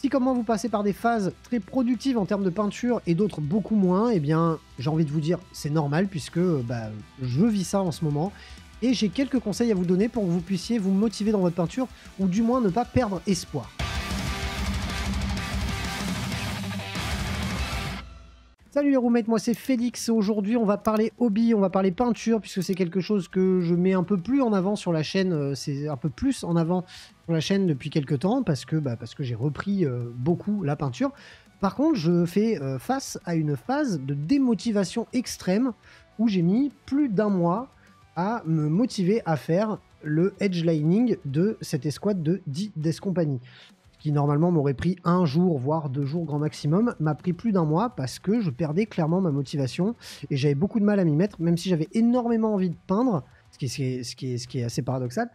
Si comme moi vous passez par des phases très productives en termes de peinture et d'autres beaucoup moins, eh bien j'ai envie de vous dire c'est normal puisque je vis ça en ce moment. Et j'ai quelques conseils à vous donner pour que vous puissiez vous motiver dans votre peinture ou du moins ne pas perdre espoir. Salut les roommates, moi c'est Félix. Aujourd'hui on va parler hobby, on va parler peinture puisque c'est quelque chose que je mets un peu plus en avant sur la chaîne, c'est un peu plus en avant sur la chaîne depuis quelques temps parce que j'ai repris beaucoup la peinture. Par contre je fais face à une phase de démotivation extrême où j'ai mis plus d'un mois à me motiver à faire le edgelining de cette escouade de 10 Death Company. Qui normalement m'aurait pris 1 jour, voire 2 jours grand maximum, m'a pris plus d'un mois parce que je perdais clairement ma motivation et j'avais beaucoup de mal à m'y mettre, même si j'avais énormément envie de peindre, ce qui est assez paradoxal.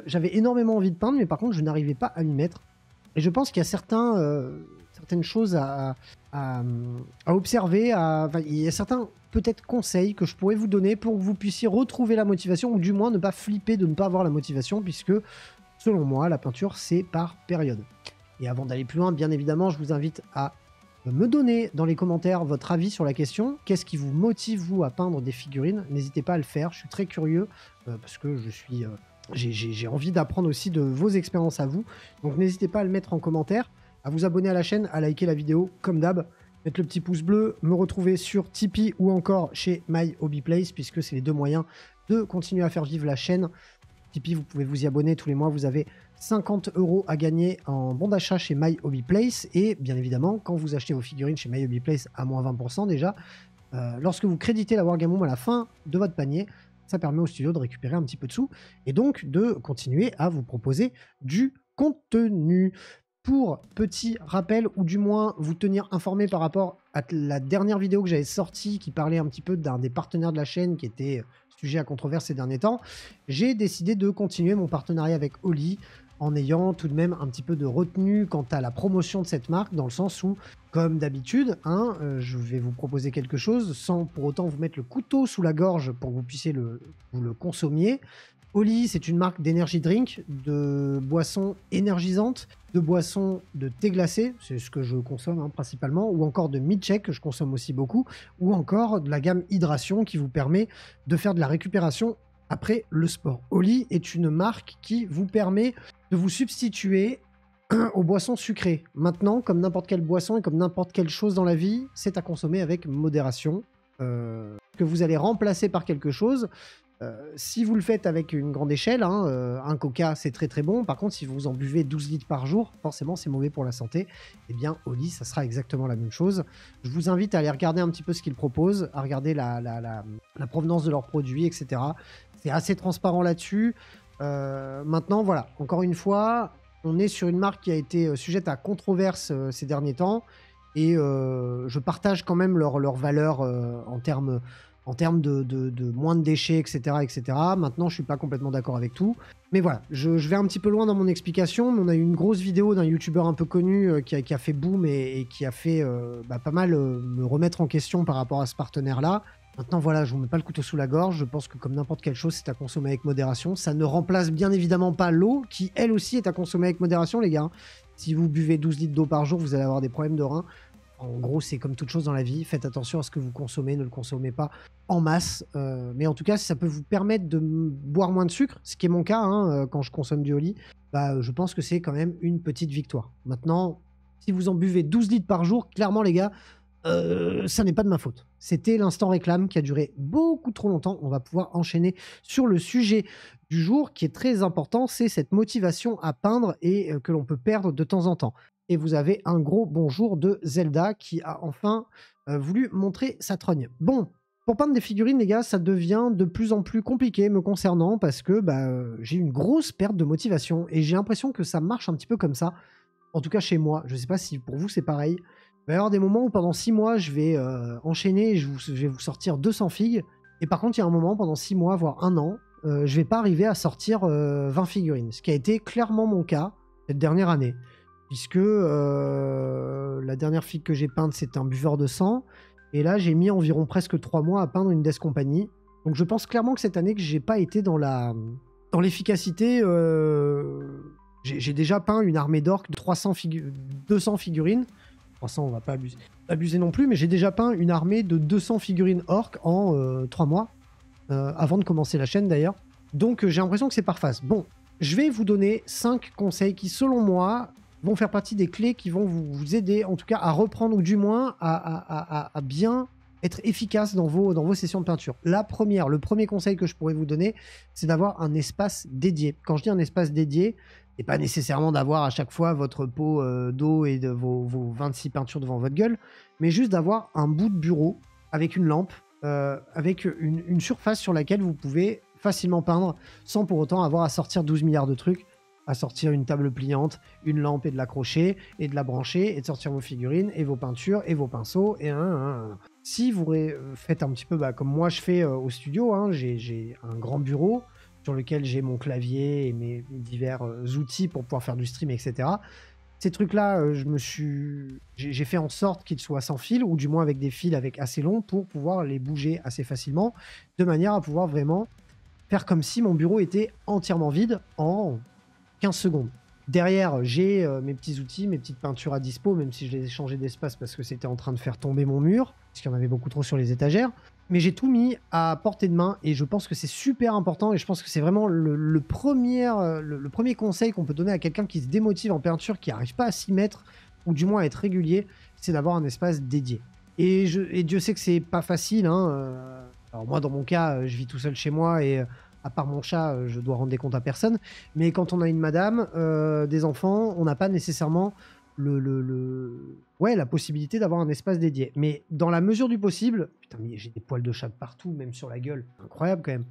J'avais énormément envie de peindre, mais par contre, je n'arrivais pas à m'y mettre. Et je pense qu'il y a certaines choses à observer, il y a certains peut-être conseils que je pourrais vous donner pour que vous puissiez retrouver la motivation, ou du moins ne pas flipper de ne pas avoir la motivation, puisque selon moi, la peinture, c'est par période. Et avant d'aller plus loin, bien évidemment, je vous invite à me donner dans les commentaires votre avis sur la question. Qu'est-ce qui vous motive, vous, à peindre des figurines? N'hésitez pas à le faire, je suis très curieux, parce que j'ai envie d'apprendre aussi de vos expériences à vous. Donc n'hésitez pas à le mettre en commentaire, à vous abonner à la chaîne, à liker la vidéo, comme d'hab, mettre le petit pouce bleu, me retrouver sur Tipeee ou encore chez My Hobby Place, puisque c'est les deux moyens de continuer à faire vivre la chaîne. Tipeee, vous pouvez vous y abonner tous les mois, vous avez 50 € à gagner en bon d'achat chez My Hobby Place, et bien évidemment, quand vous achetez vos figurines chez My Hobby Place à moins 20% déjà, lorsque vous créditez la Wargaming à la fin de votre panier, ça permet au studio de récupérer un petit peu de sous, et donc de continuer à vous proposer du contenu. Pour petit rappel, ou du moins vous tenir informé par rapport à la dernière vidéo que j'avais sortie, qui parlait un petit peu d'un des partenaires de la chaîne qui était sujet à controverse ces derniers temps, j'ai décidé de continuer mon partenariat avec Oli en ayant tout de même un petit peu de retenue quant à la promotion de cette marque, dans le sens où, comme d'habitude, je vais vous proposer quelque chose sans pour autant vous mettre le couteau sous la gorge pour que vous puissiez vous le consommiez. Oli, c'est une marque d'énergie drink, de boissons énergisantes, de boissons de thé glacé, c'est ce que je consomme principalement, ou encore de milkshake que je consomme aussi beaucoup, ou encore de la gamme hydration qui vous permet de faire de la récupération après le sport. Oli est une marque qui vous permet de vous substituer aux boissons sucrées. Maintenant, comme n'importe quelle boisson et comme n'importe quelle chose dans la vie, c'est à consommer avec modération, que vous allez remplacer par quelque chose. Si vous le faites avec une grande échelle, un coca c'est très très bon. Par contre, si vous en buvez 12 litres par jour, forcément c'est mauvais pour la santé. Eh bien, Oli, ça sera exactement la même chose. Je vous invite à aller regarder un petit peu ce qu'ils proposent, à regarder la provenance de leurs produits, etc. C'est assez transparent là-dessus. Maintenant, voilà, encore une fois, on est sur une marque qui a été sujette à controverse ces derniers temps. Et je partage quand même leur valeur en termes de moins de déchets, etc., etc. Maintenant, je suis pas complètement d'accord avec tout. Mais voilà, je vais un petit peu loin dans mon explication. Mais on a eu une grosse vidéo d'un youtubeur un peu connu qui a fait boom et qui a fait pas mal me remettre en question par rapport à ce partenaire-là. Maintenant, voilà, je vous mets pas le couteau sous la gorge. Je pense que comme n'importe quelle chose, c'est à consommer avec modération. Ça ne remplace bien évidemment pas l'eau, qui elle aussi est à consommer avec modération, les gars. Si vous buvez 12 litres d'eau par jour, vous allez avoir des problèmes de reins. En gros, c'est comme toute chose dans la vie. Faites attention à ce que vous consommez, ne le consommez pas en masse. Mais en tout cas, si ça peut vous permettre de boire moins de sucre, ce qui est mon cas quand je consomme du Oli, je pense que c'est quand même une petite victoire. Maintenant, si vous en buvez 12 litres par jour, clairement les gars, ça n'est pas de ma faute. C'était l'instant réclame qui a duré beaucoup trop longtemps. On va pouvoir enchaîner sur le sujet du jour qui est très important, c'est cette motivation à peindre et que l'on peut perdre de temps en temps. Et vous avez un gros bonjour de Zelda qui a enfin voulu montrer sa trogne. Bon, pour peindre des figurines, les gars, ça devient de plus en plus compliqué me concernant parce que j'ai une grosse perte de motivation et j'ai l'impression que ça marche un petit peu comme ça. En tout cas chez moi, je ne sais pas si pour vous c'est pareil. Il va y avoir des moments où pendant 6 mois, je vais enchaîner et je vais vous sortir 200 figues. Et par contre, il y a un moment, pendant 6 mois, voire 1 an, je vais pas arriver à sortir 20 figurines. Ce qui a été clairement mon cas cette dernière année. Puisque la dernière figue que j'ai peinte, c'était un buveur de sang. Et là, j'ai mis environ presque 3 mois à peindre une Death Company. Donc je pense clairement que cette année, que j'ai pas été dans l'efficacité J'ai déjà peint une armée d'orques de 200 figurines. 300, on va pas abuser non plus, mais j'ai déjà peint une armée de 200 figurines orques en 3 mois, avant de commencer la chaîne d'ailleurs. Donc j'ai l'impression que c'est par phase. Bon, je vais vous donner 5 conseils qui, selon moi, vont faire partie des clés qui vont vous aider, en tout cas, à reprendre, ou du moins à bien être efficace dans vos sessions de peinture. Le premier conseil que je pourrais vous donner, c'est d'avoir un espace dédié. Quand je dis un espace dédié, c'est pas nécessairement d'avoir à chaque fois votre pot d'eau et de vos 26 peintures devant votre gueule, mais juste d'avoir un bout de bureau avec une lampe, avec une surface sur laquelle vous pouvez facilement peindre sans pour autant avoir à sortir 12 milliards de trucs, à sortir une table pliante, une lampe et de l'accrocher et de la brancher et de sortir vos figurines et vos peintures et vos pinceaux et Si vous faites un petit peu comme moi je fais au studio, hein, j'ai un grand bureau sur lequel j'ai mon clavier et mes divers outils pour pouvoir faire du stream, etc. Ces trucs-là, j'ai fait en sorte qu'ils soient sans fil, ou du moins avec des fils avec assez longs pour pouvoir les bouger assez facilement, de manière à pouvoir vraiment faire comme si mon bureau était entièrement vide en 15 secondes. Derrière, j'ai mes petits outils, mes petites peintures à dispo, même si je les ai changées d'espace parce que c'était en train de faire tomber mon mur, parce qu'il y en avait beaucoup trop sur les étagères. Mais j'ai tout mis à portée de main et je pense que c'est super important et je pense que c'est vraiment le premier conseil qu'on peut donner à quelqu'un qui se démotive en peinture, qui n'arrive pas à s'y mettre, ou du moins à être régulier, c'est d'avoir un espace dédié. Et Dieu sait que c'est pas facile, hein. Alors moi, dans mon cas, je vis tout seul chez moi et à part mon chat, je dois rendre des comptes à personne. Mais quand on a une madame, des enfants, on n'a pas nécessairement la possibilité d'avoir un espace dédié. Mais dans la mesure du possible, putain, mais j'ai des poils de chat partout, même sur la gueule. Incroyable quand même.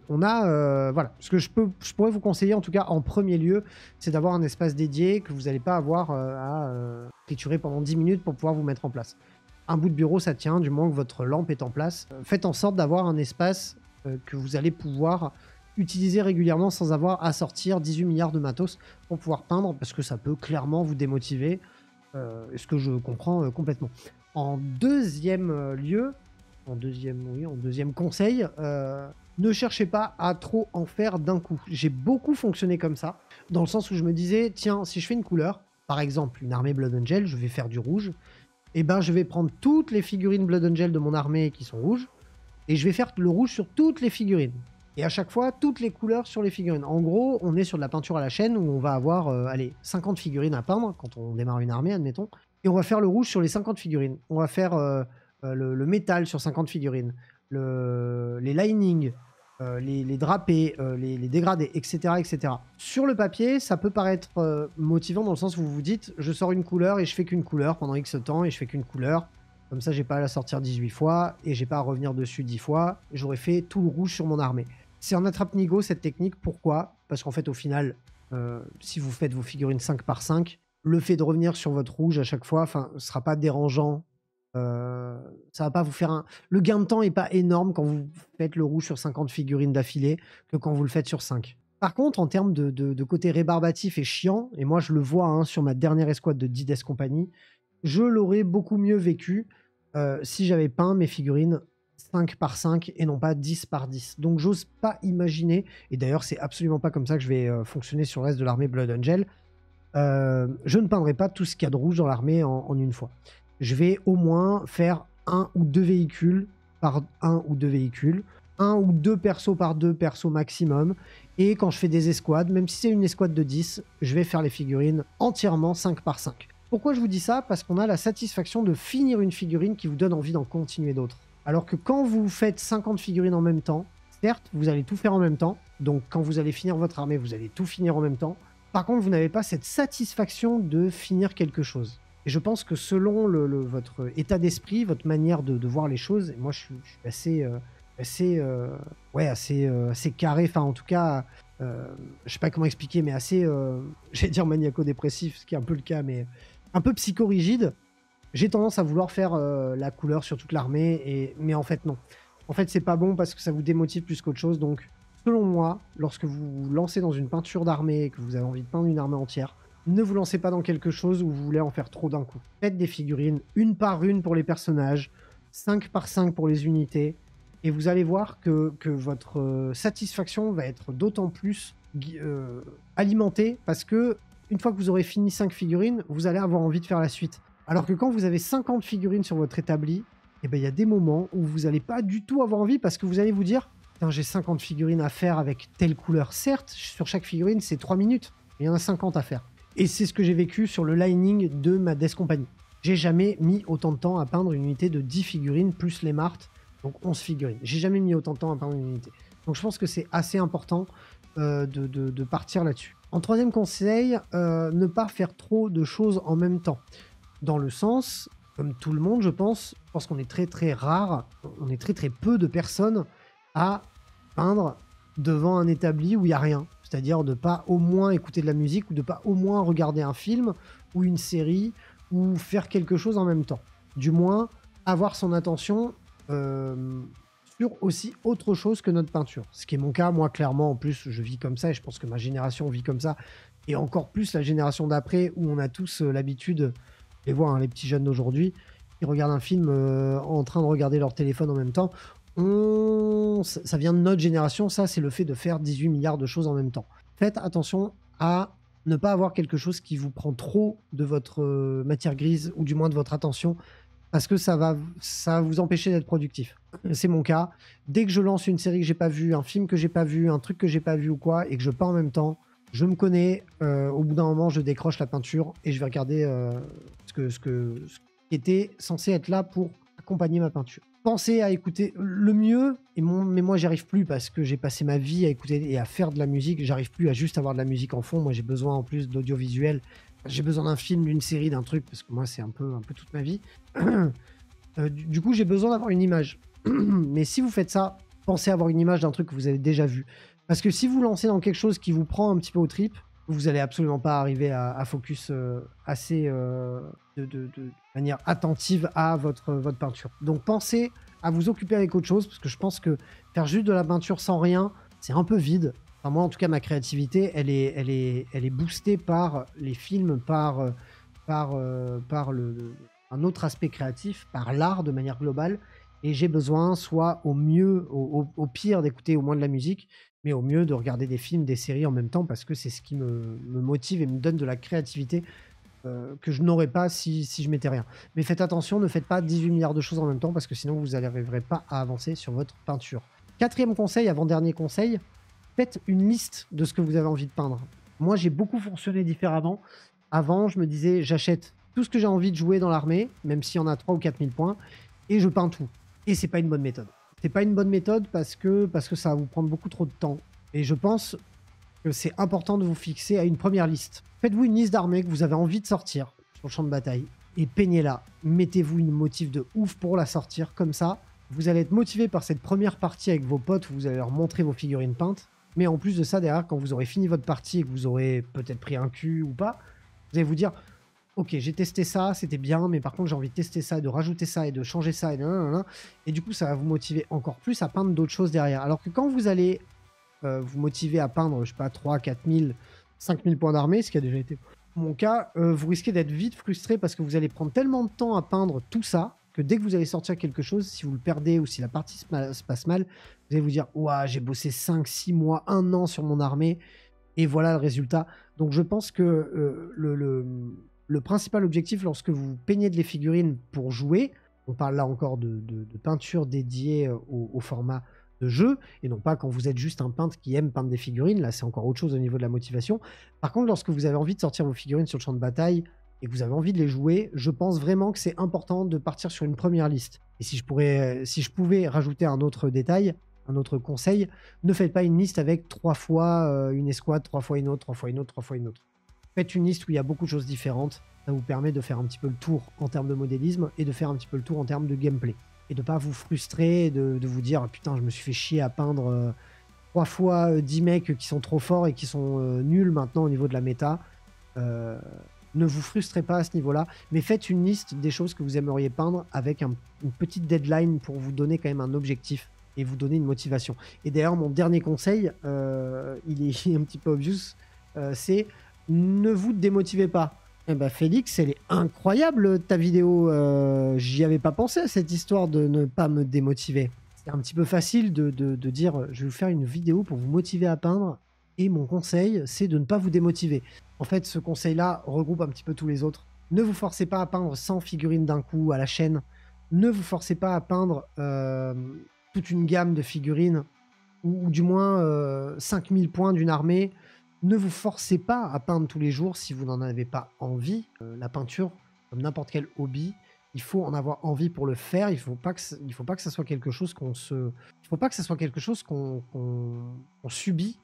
Voilà. Ce que je pourrais vous conseiller, en tout cas en premier lieu, c'est d'avoir un espace dédié que vous n'allez pas avoir à triturer pendant 10 minutes pour pouvoir vous mettre en place. Un bout de bureau, ça tient, du moment que votre lampe est en place. Faites en sorte d'avoir un espace que vous allez pouvoir utiliser régulièrement sans avoir à sortir 18 milliards de matos pour pouvoir peindre, parce que ça peut clairement vous démotiver, ce que je comprends complètement. En deuxième lieu, en deuxième conseil, ne cherchez pas à trop en faire d'un coup. J'ai beaucoup fonctionné comme ça, dans le sens où je me disais, tiens, si je fais une couleur, par exemple une armée Blood Angel, je vais faire du rouge, et ben je vais prendre toutes les figurines Blood Angel de mon armée qui sont rouges, et je vais faire le rouge sur toutes les figurines. Et à chaque fois, toutes les couleurs sur les figurines. En gros, on est sur de la peinture à la chaîne où on va avoir 50 figurines à peindre quand on démarre une armée, admettons. Et on va faire le rouge sur les 50 figurines. On va faire le métal sur 50 figurines, les linings, les drapés, les dégradés, etc., etc. Sur le papier, ça peut paraître motivant dans le sens où vous vous dites, je sors une couleur et je fais qu'une couleur pendant X temps et je fais qu'une couleur. Comme ça, j'ai pas à la sortir 18 fois et j'ai pas à revenir dessus 10 fois. J'aurais fait tout le rouge sur mon armée. C'est en attrape-nigo cette technique. Pourquoi? Parce qu'en fait, au final, si vous faites vos figurines 5 par 5, le fait de revenir sur votre rouge à chaque fois, ne sera pas dérangeant. Ça va pas vous faire Le gain de temps est pas énorme quand vous faites le rouge sur 50 figurines d'affilée que quand vous le faites sur 5. Par contre, en termes de côté rébarbatif et chiant, et moi je le vois sur ma dernière escouade de Dides Company, je l'aurais beaucoup mieux vécu si j'avais peint mes figurines 5 par 5 et non pas 10 par 10. Donc j'ose pas imaginer, et d'ailleurs c'est absolument pas comme ça que je vais fonctionner sur le reste de l'armée Blood Angel, je ne peindrai pas tout ce qu'il y a de rouge dans l'armée en une fois. Je vais au moins faire 1 ou 2 véhicules par 1 ou 2 véhicules, 1 ou 2 persos par 2 persos maximum, et quand je fais des escouades, même si c'est une escouade de 10, je vais faire les figurines entièrement 5 par 5. Pourquoi je vous dis ça? Parce qu'on a la satisfaction de finir une figurine qui vous donne envie d'en continuer d'autres. Alors que quand vous faites 50 figurines en même temps, certes, vous allez tout faire en même temps, donc quand vous allez finir votre armée, vous allez tout finir en même temps. Par contre, vous n'avez pas cette satisfaction de finir quelque chose. Et je pense que selon votre état d'esprit, votre manière de voir les choses, et moi je suis assez carré, enfin en tout cas, je sais pas comment expliquer, mais assez, j'allais dire maniaco-dépressif, ce qui est un peu le cas, mais un peu psychorigide. J'ai tendance à vouloir faire la couleur sur toute l'armée, mais en fait non. En fait c'est pas bon parce que ça vous démotive plus qu'autre chose, donc selon moi, lorsque vous vous lancez dans une peinture d'armée et que vous avez envie de peindre une armée entière, ne vous lancez pas dans quelque chose où vous voulez en faire trop d'un coup. Faites des figurines une par une pour les personnages, 5 par 5 pour les unités, et vous allez voir que votre satisfaction va être d'autant plus alimenté parce que une fois que vous aurez fini 5 figurines, vous allez avoir envie de faire la suite. Alors que quand vous avez 50 figurines sur votre établi, eh ben, il y a des moments où vous n'allez pas du tout avoir envie parce que vous allez vous dire j'ai 50 figurines à faire avec telle couleur. Certes, sur chaque figurine, c'est 3 minutes. Il y en a 50 à faire. Et c'est ce que j'ai vécu sur le lining de ma Death Company. J'ai jamais mis autant de temps à peindre une unité de 10 figurines plus les martes, donc 11 figurines. J'ai jamais mis autant de temps à peindre une unité. Donc je pense que c'est assez important de partir là-dessus. En troisième conseil, ne pas faire trop de choses en même temps. Dans le sens, comme tout le monde, je pense qu'on est très très rare, on est très très peu de personnes à peindre devant un établi où il n'y a rien. C'est-à-dire de ne pas au moins écouter de la musique ou de ne pas au moins regarder un film ou une série ou faire quelque chose en même temps. Du moins, avoir son attention sur aussi autre chose que notre peinture. Ce qui est mon cas, moi clairement, en plus je vis comme ça et je pense que ma génération vit comme ça et encore plus la génération d'après où on a tous l'habitude, les voir, hein, les petits jeunes d'aujourd'hui, qui regardent un film en train de regarder leur téléphone en même temps. Ça vient de notre génération, ça c'est le fait de faire 18 milliards de choses en même temps. Faites attention à ne pas avoir quelque chose qui vous prend trop de votre matière grise ou du moins de votre attention parce que ça va vous empêcher d'être productif. C'est mon cas. Dès que je lance une série que j'ai pas vue, un film que j'ai pas vu, un truc que j'ai pas vu ou quoi et que je peins en même temps, je me connais, au bout d'un moment je décroche la peinture et je vais regarder ce qui était censé être là pour accompagner ma peinture. Pensez à écouter le mieux, mais moi j'y arrive plus parce que j'ai passé ma vie à écouter et à faire de la musique, j'arrive plus à juste avoir de la musique en fond, moi j'ai besoin en plus d'audiovisuel, j'ai besoin d'un film, d'une série, d'un truc, parce que moi c'est un peu toute ma vie. Du coup j'ai besoin d'avoir une image. Mais si vous faites ça, pensez à avoir une image d'un truc que vous avez déjà vu. Parce que si vous lancez dans quelque chose qui vous prend un petit peu aux tripes, vous allez absolument pas arriver à focus assez de manière attentive à votre peinture. Donc pensez à vous occuper avec autre chose, parce que je pense que faire juste de la peinture sans rien, c'est un peu vide. Enfin, moi, en tout cas, ma créativité, elle est boostée par les films, par un autre aspect créatif, par l'art de manière globale. Et j'ai besoin, soit au mieux, au pire, d'écouter au moins de la musique, mais au mieux de regarder des films, des séries en même temps, parce que c'est ce qui me motive et me donne de la créativité que je n'aurais pas si je mettais rien. Mais faites attention, ne faites pas 18 milliards de choses en même temps, parce que sinon vous n'arriverez pas à avancer sur votre peinture. Quatrième conseil, avant-dernier conseil, faites une liste de ce que vous avez envie de peindre. Moi, j'ai beaucoup fonctionné différemment. Avant, je me disais, j'achète tout ce que j'ai envie de jouer dans l'armée, même s'il y en a 3 ou 4 000 points, et je peins tout. Et c'est pas une bonne méthode. C'est pas une bonne méthode parce que ça va vous prendre beaucoup trop de temps. Et je pense que c'est important de vous fixer à une première liste. Faites-vous une liste d'armées que vous avez envie de sortir sur le champ de bataille et peignez-la. Mettez-vous une motive de ouf pour la sortir. Comme ça, vous allez être motivé par cette première partie avec vos potes où vous allez leur montrer vos figurines peintes. Mais en plus de ça, derrière, quand vous aurez fini votre partie et que vous aurez peut-être pris un cul ou pas, vous allez vous dire ok, j'ai testé ça, c'était bien, mais par contre, j'ai envie de tester ça, de rajouter ça et de changer ça. Et du coup, ça va vous motiver encore plus à peindre d'autres choses derrière. Alors que quand vous allez vous motiver à peindre, je sais pas, 3, 4 000, 5 000 points d'armée, ce qui a déjà été mon cas, vous risquez d'être vite frustré parce que vous allez prendre tellement de temps à peindre tout ça que dès que vous allez sortir quelque chose, si vous le perdez ou si la partie se passe mal, vous allez vous dire « Ouah, j'ai bossé 5, 6 mois, 1 an sur mon armée et voilà le résultat. » Donc je pense que le principal objectif lorsque vous peignez les figurines pour jouer, on parle là encore de peinture dédiée au format de jeu, et non pas quand vous êtes juste un peintre qui aime peindre des figurines, là c'est encore autre chose au niveau de la motivation. Par contre, lorsque vous avez envie de sortir vos figurines sur le champ de bataille et que vous avez envie de les jouer, je pense vraiment que c'est important de partir sur une première liste. Et si je pouvais rajouter un autre détail, un autre conseil, ne faites pas une liste avec 3 fois une escouade, 3 fois une autre, 3 fois une autre, 3 fois une autre. Faites une liste où il y a beaucoup de choses différentes. Ça vous permet de faire un petit peu le tour en termes de modélisme et de faire un petit peu le tour en termes de gameplay. Et de ne pas vous frustrer, de vous dire « Putain, je me suis fait chier à peindre 3 fois 10 mecs qui sont trop forts et qui sont nuls maintenant au niveau de la méta. » Ne vous frustrez pas à ce niveau-là, mais faites une liste des choses que vous aimeriez peindre avec une petite deadline pour vous donner quand même un objectif et vous donner une motivation. Et d'ailleurs, mon dernier conseil, il est un petit peu obvious, c'est ne vous démotivez pas. Eh ben Félix, elle est incroyable ta vidéo. J'y avais pas pensé à cette histoire de ne pas me démotiver. C'est un petit peu facile de dire je vais vous faire une vidéo pour vous motiver à peindre. Et mon conseil, c'est de ne pas vous démotiver. En fait, ce conseil-là regroupe un petit peu tous les autres. Ne vous forcez pas à peindre 100 figurines d'un coup à la chaîne. Ne vous forcez pas à peindre toute une gamme de figurines, ou du moins 5000 points d'une armée. Ne vous forcez pas à peindre tous les jours si vous n'en avez pas envie. La peinture, comme n'importe quel hobby, il faut en avoir envie pour le faire. Il faut pas que ça soit quelque chose il faut pas que ça soit quelque chose qu'on subit.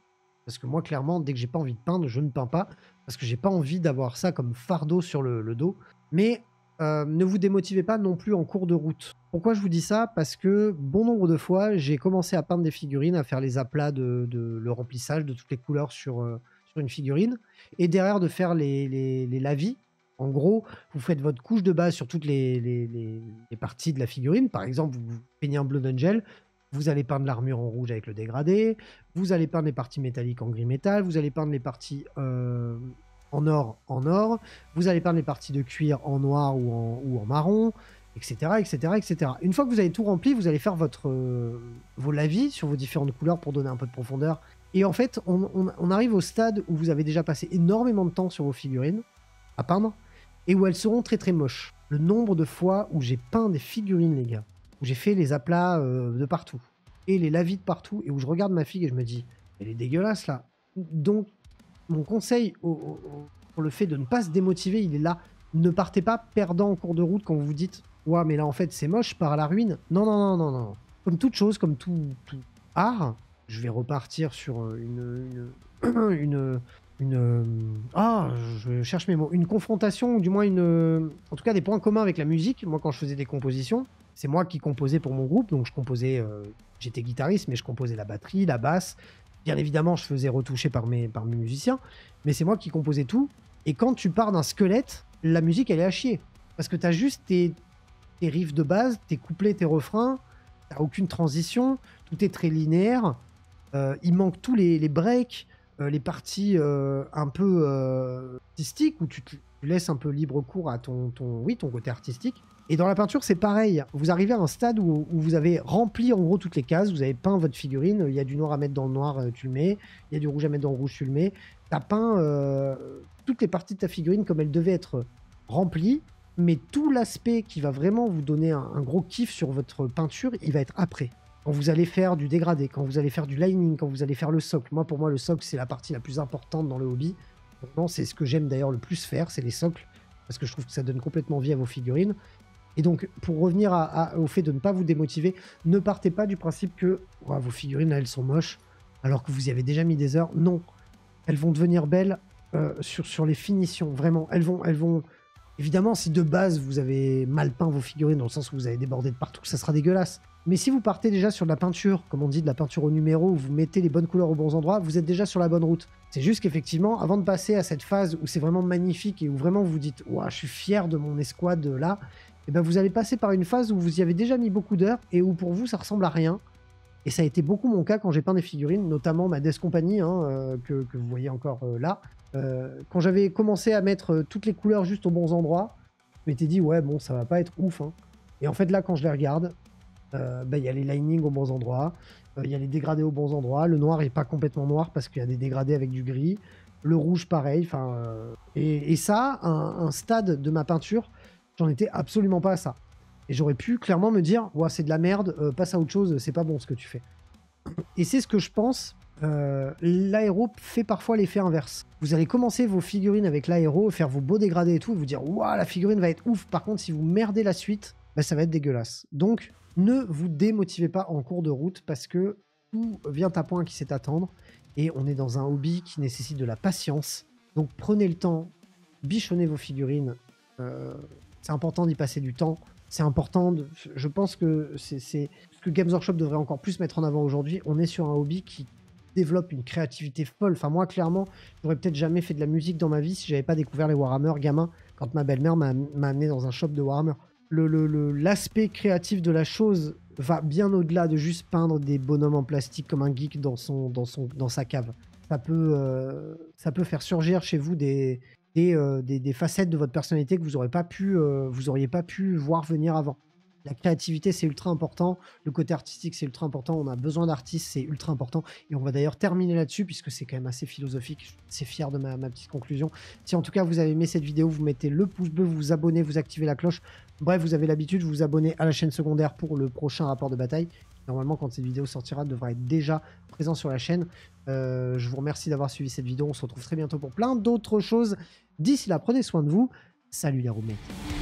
Parce que moi, clairement, dès que j'ai pas envie de peindre, je ne peins pas. Parce que j'ai pas envie d'avoir ça comme fardeau sur le dos. Mais ne vous démotivez pas non plus en cours de route. Pourquoi je vous dis ça? Parce que bon nombre de fois, j'ai commencé à peindre des figurines, à faire les aplats de le remplissage de toutes les couleurs sur une figurine, et derrière de faire les lavis. En gros, vous faites votre couche de base sur toutes les parties de la figurine. Par exemple, vous peignez un Blood Angel, vous allez peindre l'armure en rouge avec le dégradé, vous allez peindre les parties métalliques en gris métal, vous allez peindre les parties en or, vous allez peindre les parties de cuir en noir ou en marron, etc., etc., etc. Une fois que vous avez tout rempli, vous allez faire vos lavis sur vos différentes couleurs pour donner un peu de profondeur. Et en fait, on arrive au stade où vous avez déjà passé énormément de temps sur vos figurines à peindre et où elles seront très très moches. Le nombre de fois où j'ai peint des figurines, les gars, où j'ai fait les aplats de partout et les lavis de partout, et où je regarde ma fille et je me dis, elle est dégueulasse là. Donc, mon conseil pour le fait de ne pas se démotiver, il est là. Ne partez pas perdant en cours de route quand vous vous dites ouah, mais là en fait c'est moche, je pars à la ruine. Non, non, non, non, non. Comme toute chose, comme tout art, je vais repartir sur ah, je cherche mes mots. Une confrontation, ou du moins en tout cas des points communs avec la musique. Moi, quand je faisais des compositions, c'est moi qui composais pour mon groupe, donc je composais, j'étais guitariste, mais je composais la batterie, la basse. Bien évidemment, je faisais retoucher par mes musiciens, mais c'est moi qui composais tout. Et quand tu pars d'un squelette, la musique, elle est à chier. Parce que tu as juste tes riffs de base, tes couplets, tes refrains, t'as aucune transition, tout est très linéaire. Il manque tous les breaks, les parties un peu artistiques, où tu laisses un peu libre cours à ton côté artistique. Et dans la peinture, c'est pareil. Vous arrivez à un stade où vous avez rempli en gros toutes les cases, vous avez peint votre figurine, il y a du noir à mettre dans le noir, tu le mets, il y a du rouge à mettre dans le rouge, tu le mets. Tu as peint toutes les parties de ta figurine comme elles devaient être remplies, mais tout l'aspect qui va vraiment vous donner un gros kiff sur votre peinture, il va être après. Quand vous allez faire du dégradé, quand vous allez faire du lining, quand vous allez faire le socle. Moi, pour moi, le socle, c'est la partie la plus importante dans le hobby. Vraiment, c'est ce que j'aime d'ailleurs le plus faire, c'est les socles, parce que je trouve que ça donne complètement vie à vos figurines. Et donc, pour revenir au fait de ne pas vous démotiver, ne partez pas du principe que oh, vos figurines, là, elles sont moches, alors que vous y avez déjà mis des heures. Non, elles vont devenir belles sur les finitions, vraiment. Elles vont... Évidemment, si de base, vous avez mal peint vos figurines, dans le sens où vous avez débordé de partout, ça sera dégueulasse. Mais si vous partez déjà sur de la peinture, comme on dit, de la peinture au numéro, où vous mettez les bonnes couleurs aux bons endroits, vous êtes déjà sur la bonne route. C'est juste qu'effectivement, avant de passer à cette phase où c'est vraiment magnifique et où vraiment vous dites « Ouah, je suis fier de mon escouade là », et ben vous allez passer par une phase où vous y avez déjà mis beaucoup d'heures et où pour vous, ça ressemble à rien. Et ça a été beaucoup mon cas quand j'ai peint des figurines, notamment ma Death Company, que vous voyez encore là. Quand j'avais commencé à mettre toutes les couleurs juste aux bons endroits, je m'étais dit « Ouais, bon, ça va pas être ouf. » Et en fait, là, quand je les regarde, y a les linings aux bons endroits, il y a les dégradés aux bons endroits, le noir est pas complètement noir parce qu'il y a des dégradés avec du gris, le rouge pareil, et ça, un stade de ma peinture, j'en étais absolument pas à ça. Et j'aurais pu clairement me dire, ouais, c'est de la merde, passe à autre chose, c'est pas bon ce que tu fais. Et c'est ce que je pense, l'aéro fait parfois l'effet inverse. Vous allez commencer vos figurines avec l'aéro, faire vos beaux dégradés et tout, et vous dire, ouah, la figurine va être ouf. Par contre, si vous merdez la suite, bah, ça va être dégueulasse. Donc, ne vous démotivez pas en cours de route parce que tout vient à point qui sait attendre. Et on est dans un hobby qui nécessite de la patience. Donc, prenez le temps, bichonnez vos figurines. C'est important d'y passer du temps. C'est important. Je pense que c'est ce que Games Workshop devrait encore plus mettre en avant aujourd'hui. On est sur un hobby qui développe une créativité folle. Enfin, moi, clairement, j'aurais peut-être jamais fait de la musique dans ma vie si j'avais pas découvert les Warhammer gamin quand ma belle-mère m'a amené dans un shop de Warhammer. L'aspect créatif de la chose va bien au-delà de juste peindre des bonhommes en plastique comme un geek dans sa cave. Ça peut faire surgir chez vous des facettes de votre personnalité que vous auriez pas pu voir venir avant. La créativité, c'est ultra important. Le côté artistique, c'est ultra important. On a besoin d'artistes, c'est ultra important. Et on va d'ailleurs terminer là-dessus, puisque c'est quand même assez philosophique. Je suis assez fier de ma petite conclusion. Si en tout cas vous avez aimé cette vidéo, vous mettez le pouce bleu, vous vous abonnez, vous activez la cloche. Bref, vous avez l'habitude, vous vous abonnez à la chaîne secondaire pour le prochain rapport de bataille. Normalement, quand cette vidéo sortira, elle devra être déjà présent sur la chaîne. Je vous remercie d'avoir suivi cette vidéo. On se retrouve très bientôt pour plein d'autres choses. D'ici là, prenez soin de vous. Salut les roommates.